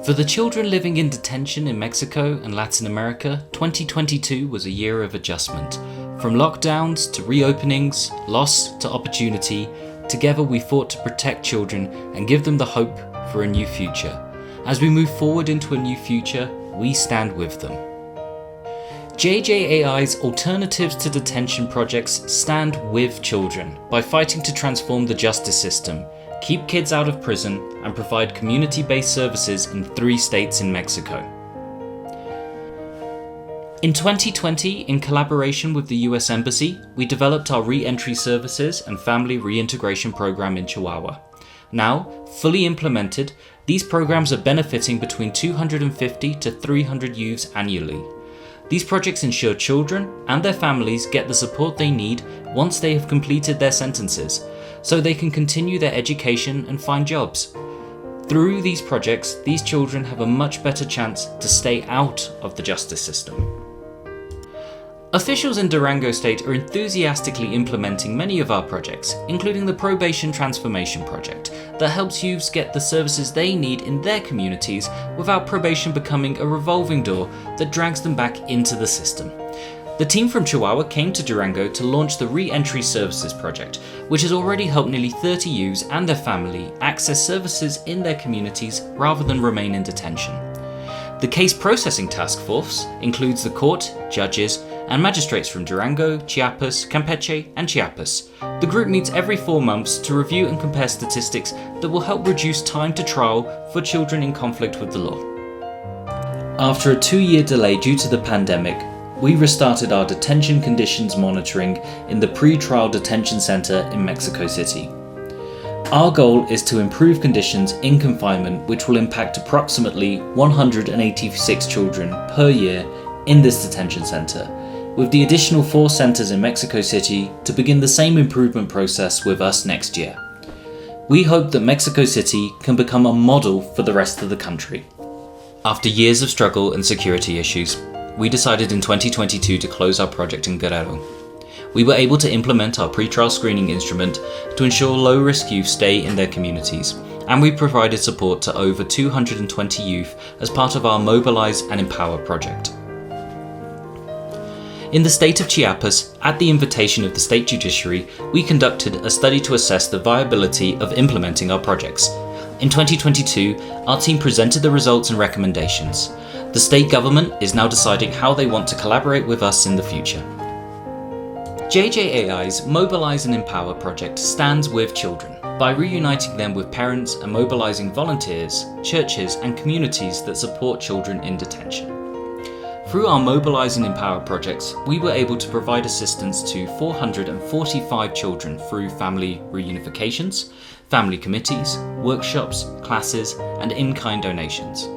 For the children living in detention in Mexico and Latin America, 2022 was a year of adjustment. From lockdowns to reopenings, loss to opportunity, together we fought to protect children and give them the hope for a new future. As we move forward into a new future, we stand with them. JJAI's Alternatives to Detention projects stand with children by fighting to transform the justice system, keep kids out of prison, and provide community-based services in 3 states in Mexico. In 2020, in collaboration with the US Embassy, we developed our re-entry services and family reintegration program in Chihuahua. Now, fully implemented, these programs are benefiting between 250 to 300 youths annually. These projects ensure children and their families get the support they need once they have completed their sentences, so they can continue their education and find jobs. Through these projects, these children have a much better chance to stay out of the justice system. Officials in Durango State are enthusiastically implementing many of our projects, including the Probation Transformation Project, that helps youths get the services they need in their communities without probation becoming a revolving door that drags them back into the system. The team from Chihuahua came to Durango to launch the Re-Entry Services Project, which has already helped nearly 30 youths and their family access services in their communities rather than remain in detention. The Case Processing Task Force includes the court, judges, and magistrates from Durango, Chiapas, Campeche, and Chiapas. The group meets every 4 months to review and compare statistics that will help reduce time to trial for children in conflict with the law. After a 2-year delay due to the pandemic, we restarted our detention conditions monitoring in the pre-trial detention center in Mexico City. Our goal is to improve conditions in confinement, which will impact approximately 186 children per year in this detention center, with the additional 4 centers in Mexico City to begin the same improvement process with us next year. We hope that Mexico City can become a model for the rest of the country. After years of struggle and security issues, we decided in 2022 to close our project in Guerrero. We were able to implement our pre-trial screening instrument to ensure low-risk youth stay in their communities, and we provided support to over 220 youth as part of our Mobilize and Empower project. In the state of Chiapas, at the invitation of the state judiciary, we conducted a study to assess the viability of implementing our projects. In 2022, our team presented the results and recommendations. The state government is now deciding how they want to collaborate with us in the future. JJAI's Mobilize and Empower project stands with children by reuniting them with parents and mobilizing volunteers, churches, and communities that support children in detention. Through our Mobilize and Empower projects, we were able to provide assistance to 445 children through family reunifications, family committees, workshops, classes, and in-kind donations.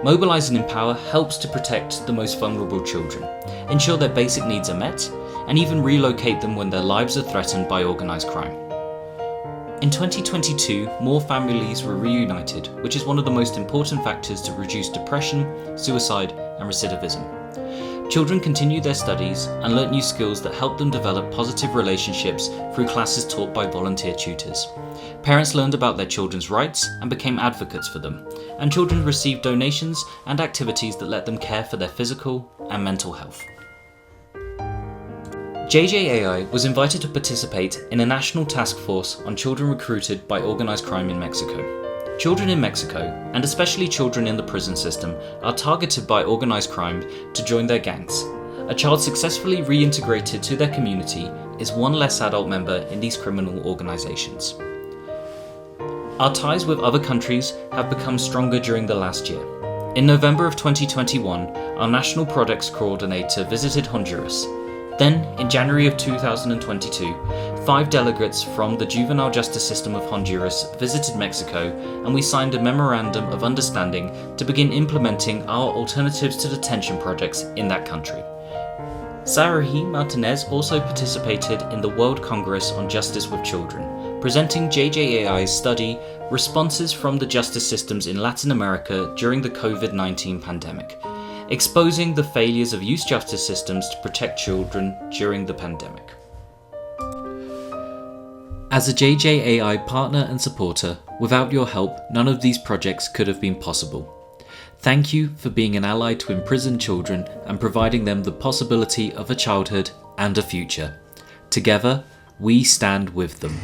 Mobilize and Empower helps to protect the most vulnerable children, ensure their basic needs are met, and even relocate them when their lives are threatened by organised crime. In 2022, more families were reunited, which is one of the most important factors to reduce depression, suicide, and recidivism. Children continued their studies and learnt new skills that helped them develop positive relationships through classes taught by volunteer tutors. Parents learned about their children's rights and became advocates for them, and children received donations and activities that let them care for their physical and mental health. JJAI was invited to participate in a national task force on children recruited by organised crime in Mexico. Children in Mexico, and especially children in the prison system, are targeted by organised crime to join their gangs. A child successfully reintegrated to their community is one less adult member in these criminal organisations. Our ties with other countries have become stronger during the last year. In November of 2021, our National Products Coordinator visited Honduras. Then, in January of 2022, 5 delegates from the juvenile justice system of Honduras visited Mexico, and we signed a memorandum of understanding to begin implementing our Alternatives to Detention projects in that country. Sarahi Martinez also participated in the World Congress on Justice with Children, presenting JJAI's study, Responses from the Justice Systems in Latin America during the COVID-19 pandemic, exposing the failures of youth justice systems to protect children during the pandemic. As a JJAI partner and supporter, without your help, none of these projects could have been possible. Thank you for being an ally to imprisoned children and providing them the possibility of a childhood and a future. Together, we stand with them.